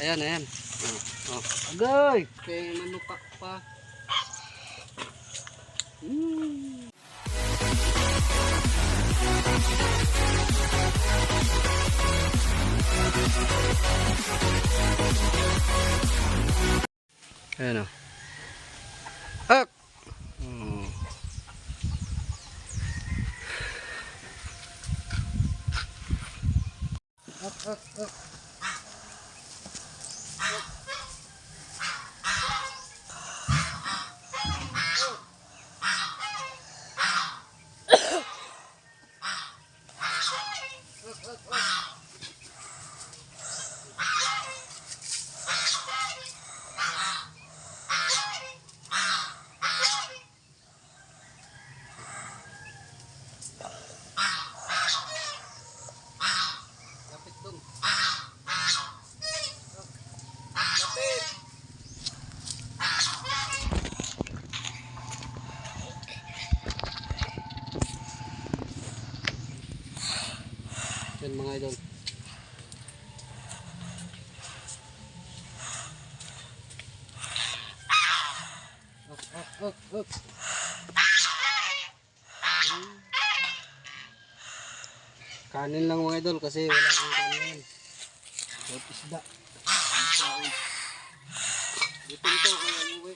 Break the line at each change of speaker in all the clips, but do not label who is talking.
Ayan, ayan. Agay! Kaya manupak pa. Ayan o. Ak! Ak. Lapit dong. Lapit. Yan mga idol. Up. Kanin lang mga idol kasi wala akong kanin. At isda. Dito kaya umuwi.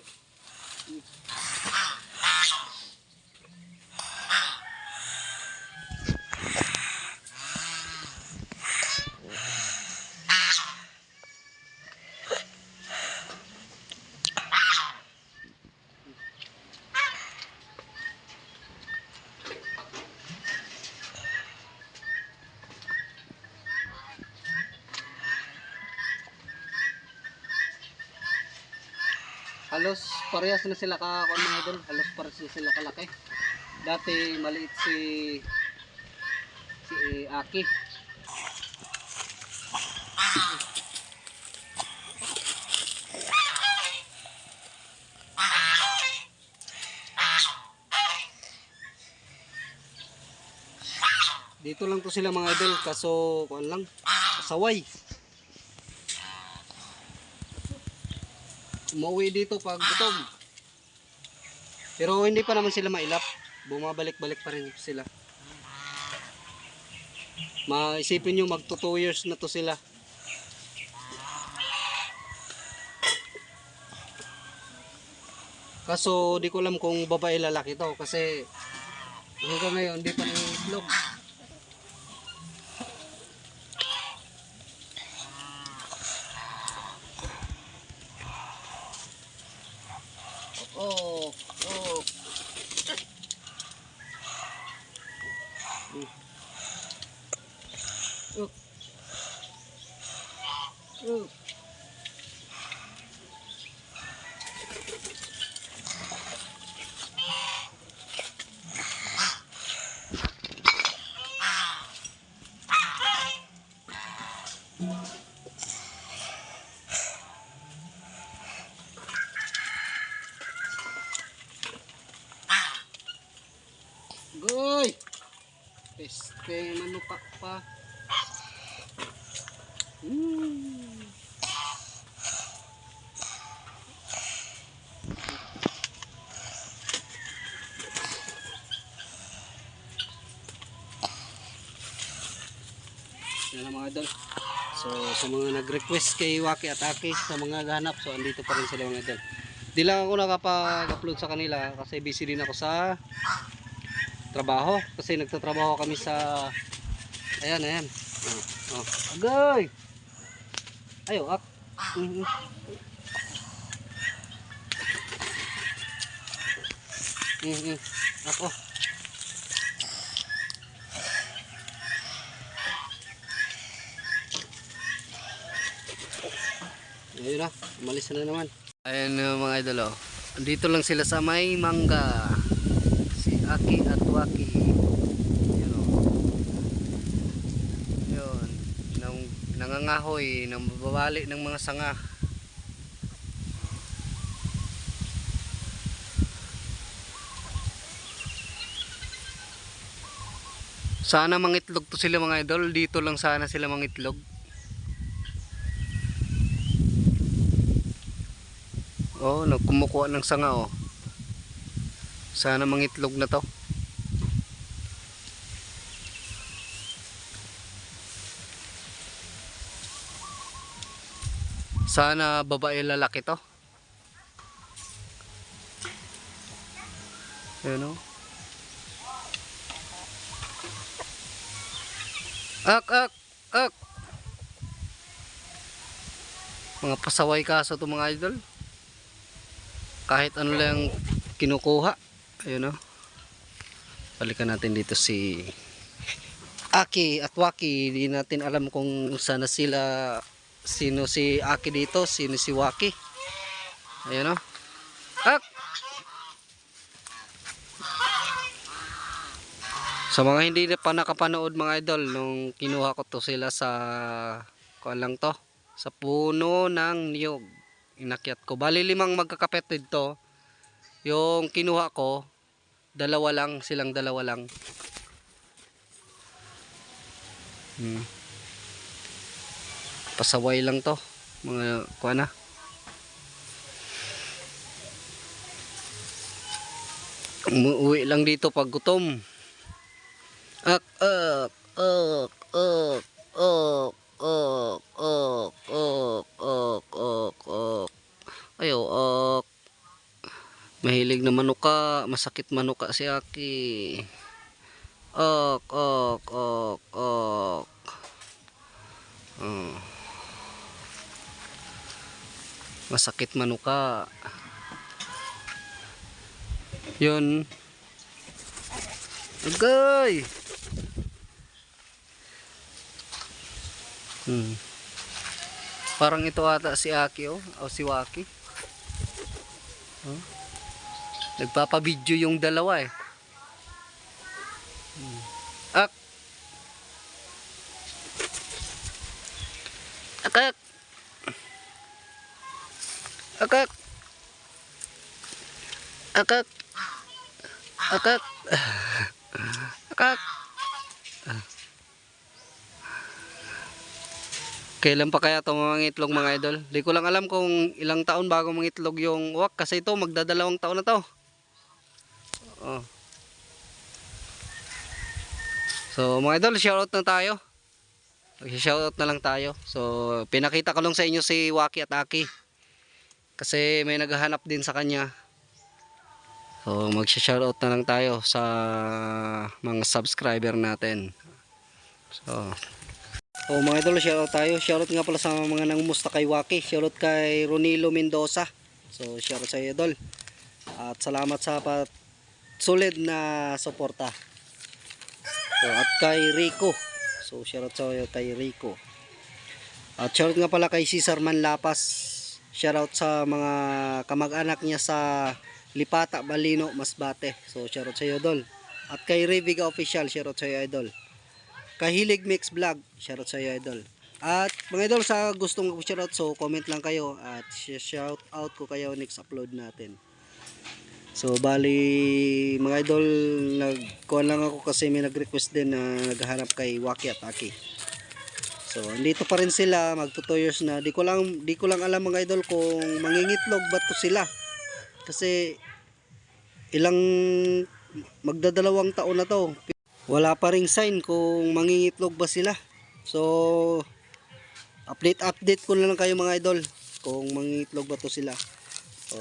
Halos parehas na sila mga idol. Halos parehas na sila kalaki. Dati maliit si Aki. Dito lang to sila mga idol, kaso kuan lang, saway. Umuwi dito pag gutom. Pero hindi pa naman sila mailap. Bumabalik-balik pa rin sila. Maisipin nyo magto 2 years na to sila. Kaso di ko alam kung babae lalaki to kasi hanggang ngayon hindi pa nangitlog. Oh. Goy! Peste, manupak pa. Yan mga idol. So sa mga nag-request kay Waki at Aki sa mga ganap, so andito pa rin sila mga idol. Di lang ako nakapag-upload sa kanila kasi busy din ako sa trabaho, kasi nagtatrabaho kami sa ayan. Agay! Ayo, ak. Ako. Ayun na, umalis na naman. Ayun mga idol, andito lang sila sa may mangga. Si Aki at Waki. Yun. Nangangahoy, nang babali ng mga sanga. Sana mangitlog to sila mga idol. Dito lang sana sila mangitlog. Oh, nagkumukuha ng sanga oh. Sana mangitlog na to. Sana babae lalaki to. Ayan oh. Ak, ak, ak. Mga pasaway kaso to mga idol. Kahit ano lang kinukuha. Ayun oh. Balikan natin dito si Aki at Waki. Hindi natin alam kung sana sila, sino si Aki dito, sino si Waki. Ayun oh. Ak! Sa mga hindi pa nakapanood mga idol, nung kinuha ko to sila sa kuan lang to, sa puno ng niyog. Inakyat ko. Bali 5 magkakapatid to. Yung kinuha ko, dalawa lang, silang dalawa lang. Pasaway lang to, mga kuan na. Umuwi lang dito pag gutom. Ak, ak, ak, ak, ak, ak, ak, ak, ak, ak, ak. Ayo, ak. Mahilig na manuka, masakit manuka si Aki. Ok, ok, ok, ok. Masakit manuka. Yun. Agay. Parang ito ata si Aki oh, o si Waki. Nagpapabidyo yung dalawa eh. Ak. Akak. Akak. Akak. Akak. Akak. Kailan pa kaya ito mangitlog mga idol? Di ko lang alam kung ilang taon bago mangitlog yung uwak. Kasi ito magdadalawang taon na to. Oh. So mga idol, shoutout na tayo. Shoutout na lang tayo. So pinakita ko lang sa inyo si Waki at Aki. Kasi may naghahanap din sa kanya. So magsha-shoutout na lang tayo sa mga subscriber natin. So mga idol, shoutout tayo. Shoutout nga pala sa mga nangumusta kay Waki. Shoutout kay Ronilo Mendoza. So shoutout sa iyo idol. At salamat sa solid na suporta. So, at kay Rico. So shoutout sa iyo kay Rico. At shoutout nga pala kay Cesar Manlapas. Shoutout sa mga kamag-anak niya sa Lipata, Balino, Masbate. So shoutout sa iyo idol. At kay Reviga Official, shoutout sa iyo idol. Kahilig Mix Vlog, shoutout sa iyo idol. At mga idol, sa gustong mag-shoutout, so comment lang kayo at shout out ko kayo next upload natin. So bali mga idol, nagkuhan lang ako kasi may nag-request din na naghahanap kay Waki at Aki. So andito pa rin sila, magto 2 years na. Di ko lang alam mga idol kung mangingitlog ba to sila. Kasi ilang magdadalawang taon na to. Wala pa ring sign kung mangingitlog ba sila. So update ko na lang kayo mga idol kung mangingitlog ba to sila. So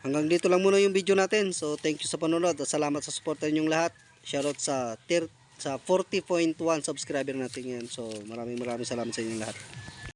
hanggang dito lang muna yung video natin. So thank you sa panonood at salamat sa suporta ninyong lahat. Shoutout sa 40.1 subscriber natin yan. So maraming salamat sa inyong lahat.